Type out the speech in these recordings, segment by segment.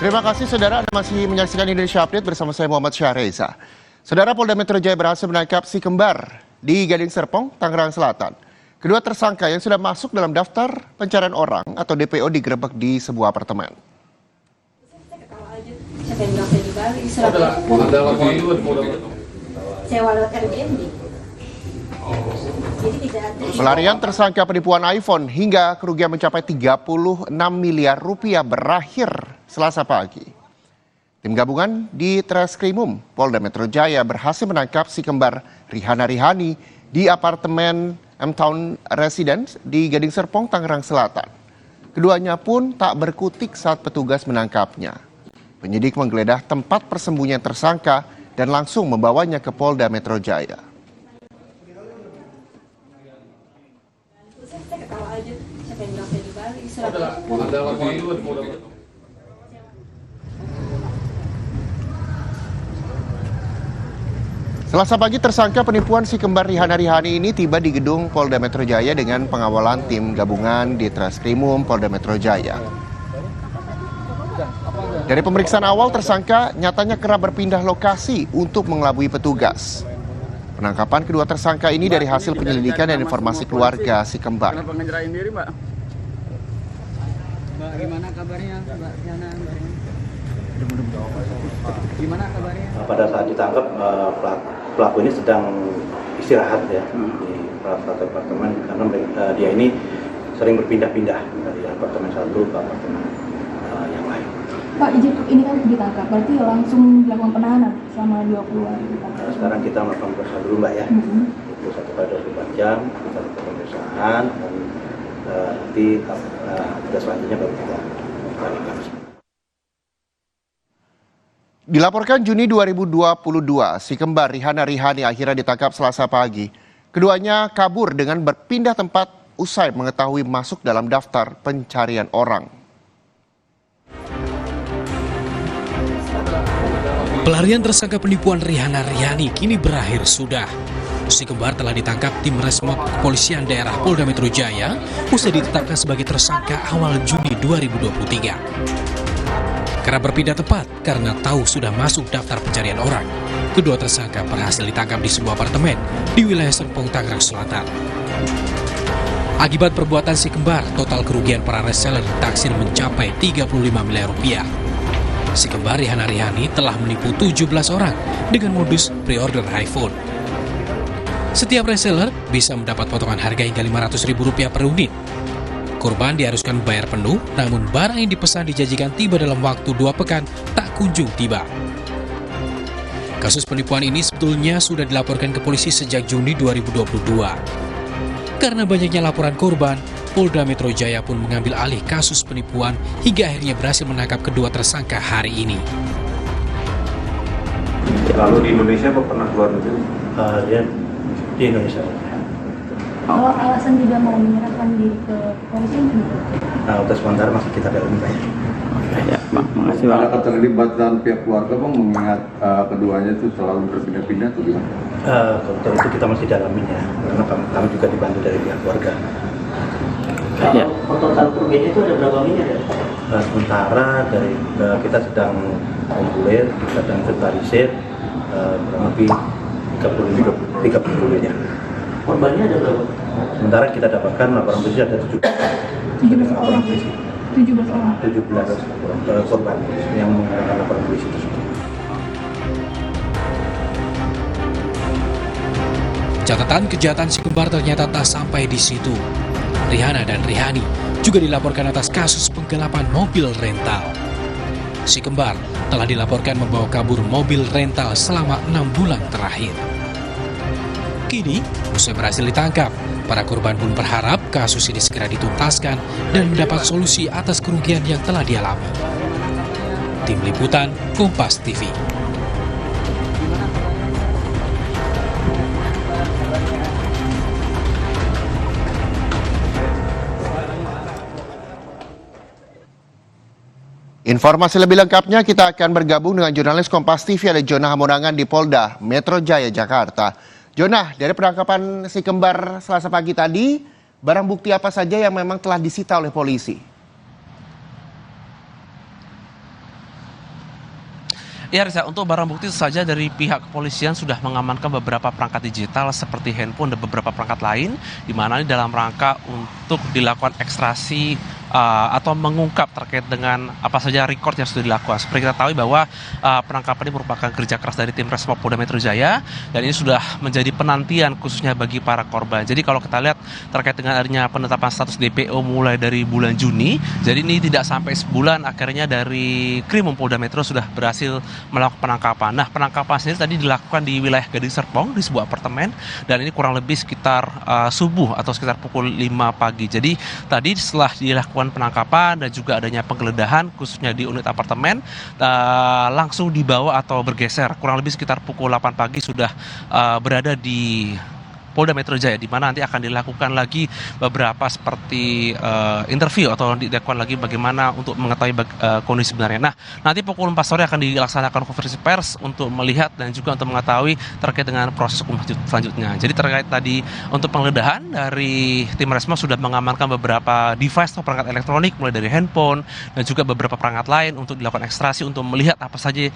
Terima kasih saudara, Anda masih menyaksikan Indonesia Update bersama saya Muhammad Syahreza. Saudara, Polda Metro Jaya berhasil menangkap si kembar di Gading Serpong, Tangerang Selatan. Kedua tersangka yang sudah masuk dalam daftar pencarian orang atau DPO digerebek di sebuah apartemen. Pelarian tersangka penipuan iPhone hingga kerugian mencapai 36 miliar rupiah berakhir Selasa pagi. Tim gabungan di Treskrimum Polda Metro Jaya berhasil menangkap si kembar Rihana Rihani di apartemen M-Town Residence di Gading Serpong, Tangerang Selatan. Keduanya pun tak berkutik saat petugas menangkapnya. Penyidik menggeledah tempat persembunyian tersangka dan langsung membawanya ke Polda Metro Jaya. Selasa pagi tersangka penipuan si kembar Rihana Rihani ini tiba di gedung Polda Metro Jaya dengan pengawalan tim gabungan di Treskrimum Polda Metro Jaya. Dari pemeriksaan awal tersangka nyatanya kerap berpindah lokasi untuk mengelabui petugas. Penangkapan kedua tersangka ini dari hasil penyelidikan dan informasi keluarga si kembar. Kenapa ngejerain diri, Mbak? Mbak, gimana kabarnya, Mbak Rihana? Gimana kabarnya? Pada saat ditangkap, pelaku ini sedang istirahat ya di salah satu apartemen karena dia ini sering berpindah-pindah dari apartemen satu ke apartemen yang lain. Pak, ini kan ditangkap, berarti langsung dilakukan penahanan selama 20 hari? Sekarang kita melakukan pemeriksaan dulu, Mbak ya. Itu 1 kali 24 jam, kita lakukan pemeriksaan dan nanti kita selanjutnya baru kita lakukan. Dilaporkan Juni 2022, si kembar Rihana Rihani akhirnya ditangkap Selasa pagi. Keduanya kabur dengan berpindah tempat usai mengetahui masuk dalam daftar pencarian orang. Pelarian tersangka penipuan Rihana Rihani kini berakhir sudah. Si kembar telah ditangkap tim Resmob Kepolisian Daerah Polda Metro Jaya usai ditetapkan sebagai tersangka awal Juni 2023. Kerap berpindah tempat karena tahu sudah masuk daftar pencarian orang. Kedua tersangka berhasil ditangkap di sebuah apartemen di wilayah Serpong, Tangerang Selatan. Akibat perbuatan si kembar, total kerugian para reseller ditaksir mencapai 35 miliar rupiah. Si kembar Rihana Rihani telah menipu 17 orang dengan modus pre-order iPhone. Setiap reseller bisa mendapat potongan harga hingga Rp500.000 per unit. Korban diharuskan bayar penuh, namun barang yang dipesan dijanjikan tiba dalam waktu 2 pekan tak kunjung tiba. Kasus penipuan ini sebetulnya sudah dilaporkan ke polisi sejak Juni 2022. Karena banyaknya laporan korban, Polda Metro Jaya pun mengambil alih kasus penipuan hingga akhirnya berhasil menangkap kedua tersangka hari ini. Lalu di Indonesia apa pernah keluar negeri? Dia di Indonesia. Kalau alasan tidak mau menyerahkan diri ke polisi itu? Nah, untuk sementara masih kita dalami, Pak. Ya, Pak, makasih Pak. Ada keterlibatan pihak keluarga, Bang, mengingat keduanya itu selalu berpindah-pindah atau gimana? Untuk itu kita masih dalamin ya, karena kami juga dibantu dari pihak keluarga. Ya. Total kerugiannya itu ada berapa miliar ya? Sementara dari kita sedang kumpulir, kita sedang inventarisir kurang lebih 30 miliar. Korbannya ada berapa? Sementara kita dapatkan laporan polisi ada 17 orang. 17 korban yang menggunakan laporan polisi tersebut. Catatan kejahatan si kembar ternyata tak sampai di situ. Rihana dan Rihani juga dilaporkan atas kasus penggelapan mobil rental. Si kembar telah dilaporkan membawa kabur mobil rental selama 6 bulan terakhir. Kini, usai berhasil ditangkap, para korban pun berharap kasus ini segera dituntaskan dan mendapat solusi atas kerugian yang telah dialami. Tim Liputan, Kompas TV. Informasi lebih lengkapnya kita akan bergabung dengan jurnalis Kompas TV ada Jonah Hamonangan di Polda Metro Jaya, Jakarta. Jonah, dari penangkapan si kembar Selasa pagi tadi, barang bukti apa saja yang memang telah disita oleh polisi? Ya Reza, untuk barang bukti saja dari pihak kepolisian sudah mengamankan beberapa perangkat digital seperti handphone dan beberapa perangkat lain, di mana ini dalam rangka untuk dilakukan ekstraksi atau mengungkap terkait dengan apa saja record yang sudah dilakukan. Seperti kita tahu bahwa penangkapan ini merupakan kerja keras dari tim Resmo Polda Metro Jaya dan ini sudah menjadi penantian khususnya bagi para korban. Jadi kalau kita lihat terkait dengan adanya penetapan status DPO mulai dari bulan Juni, jadi ini tidak sampai sebulan akhirnya dari Krimum Polda Metro sudah berhasil melakukan penangkapan. Nah, penangkapan sendiri tadi dilakukan di wilayah Gading Serpong di sebuah apartemen dan ini kurang lebih sekitar subuh atau sekitar pukul 5 pagi. Jadi tadi setelah dilakukan penangkapan dan juga adanya penggeledahan khususnya di unit apartemen, langsung dibawa atau bergeser kurang lebih sekitar pukul 8 pagi sudah berada di Polda Metro Jaya, di mana nanti akan dilakukan lagi beberapa seperti interview atau dilakukan lagi bagaimana untuk mengetahui kondisi sebenarnya. Nah, nanti pukul 4 sore akan dilaksanakan konferensi pers untuk melihat dan juga untuk mengetahui terkait dengan proses hukum selanjutnya. Jadi terkait tadi untuk penggeledahan dari tim Resmo sudah mengamankan beberapa device atau perangkat elektronik mulai dari handphone dan juga beberapa perangkat lain untuk dilakukan ekstraksi untuk melihat apa saja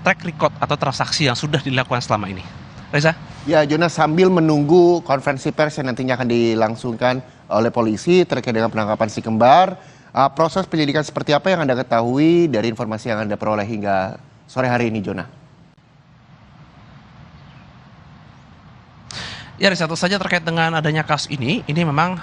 track record atau transaksi yang sudah dilakukan selama ini. Reza? Ya, Jonas, sambil menunggu konferensi pers yang nantinya akan dilangsungkan oleh polisi terkait dengan penangkapan si kembar, proses penyelidikan seperti apa yang Anda ketahui dari informasi yang Anda peroleh hingga sore hari ini, Jonah? Ya, satu saja terkait dengan adanya kasus ini memang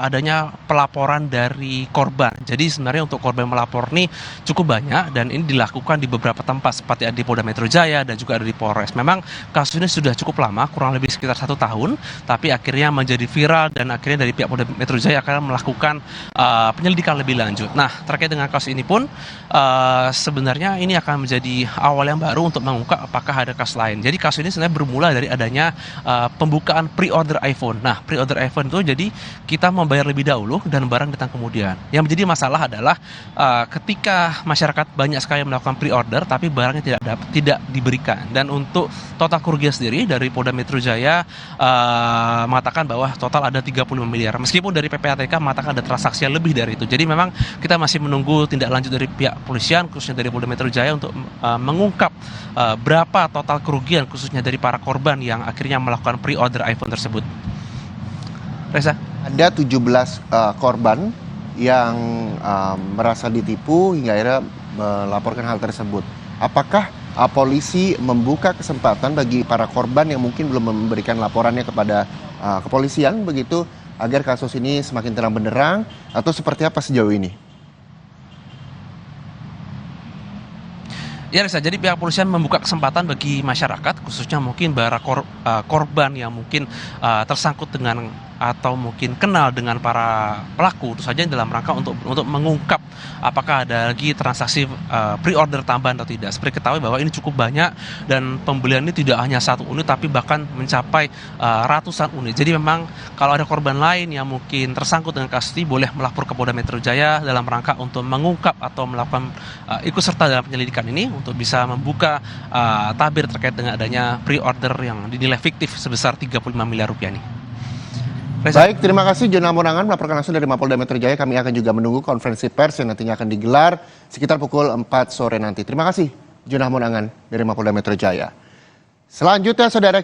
adanya pelaporan dari korban. Jadi sebenarnya untuk korban melapor ini cukup banyak dan ini dilakukan di beberapa tempat seperti di Polda Metro Jaya dan juga ada di Polres. Memang kasus ini sudah cukup lama, kurang lebih sekitar 1 tahun, tapi akhirnya menjadi viral dan akhirnya dari pihak Polda Metro Jaya akan melakukan penyelidikan lebih lanjut. Nah, terkait dengan kasus ini pun sebenarnya ini akan menjadi awal yang baru untuk mengungkap apakah ada kasus lain. Jadi kasus ini sebenarnya bermula dari adanya pembukaan pre-order iPhone. Nah, pre-order iPhone itu jadi kita membayar lebih dahulu dan barang datang kemudian. Yang menjadi masalah adalah ketika masyarakat banyak sekali melakukan pre-order tapi barangnya tidak diberikan. Dan untuk total kerugian sendiri dari Polda Metro Jaya mengatakan bahwa total ada 35 miliar. Meskipun dari PPATK mengatakan ada transaksi yang lebih dari itu. Jadi memang kita masih menunggu tindak lanjut dari pihak polisian khususnya dari Polda Metro Jaya untuk mengungkap berapa total kerugian khususnya dari para korban yang akhirnya melakukan pre-order iPhone tersebut. Reza? Ada 17 korban yang merasa ditipu hingga akhirnya melaporkan hal tersebut. Apakah polisi membuka kesempatan bagi para korban yang mungkin belum memberikan laporannya kepada kepolisian begitu agar kasus ini semakin terang benderang atau seperti apa sejauh ini? Ya Reza, jadi pihak polisian membuka kesempatan bagi masyarakat khususnya mungkin para korban yang mungkin tersangkut dengan atau mungkin kenal dengan para pelaku itu saja dalam rangka untuk mengungkap apakah ada lagi transaksi pre-order tambahan atau tidak. Seperti ketahui bahwa ini cukup banyak dan pembelian ini tidak hanya 1 unit tapi bahkan mencapai ratusan unit. Jadi memang kalau ada korban lain yang mungkin tersangkut dengan kasus ini boleh melapor ke Polda Metro Jaya dalam rangka untuk mengungkap atau melakukan ikut serta dalam penyelidikan ini untuk bisa membuka tabir terkait dengan adanya pre-order yang dinilai fiktif sebesar 35 miliar rupiah ini. Baik, terima kasih Jonah Monangan melaporkan langsung dari Mapolda Metro Jaya. Kami akan juga menunggu konferensi pers yang nantinya akan digelar sekitar pukul 4 sore nanti. Terima kasih Jonah Monangan dari Mapolda Metro Jaya. Selanjutnya, saudara.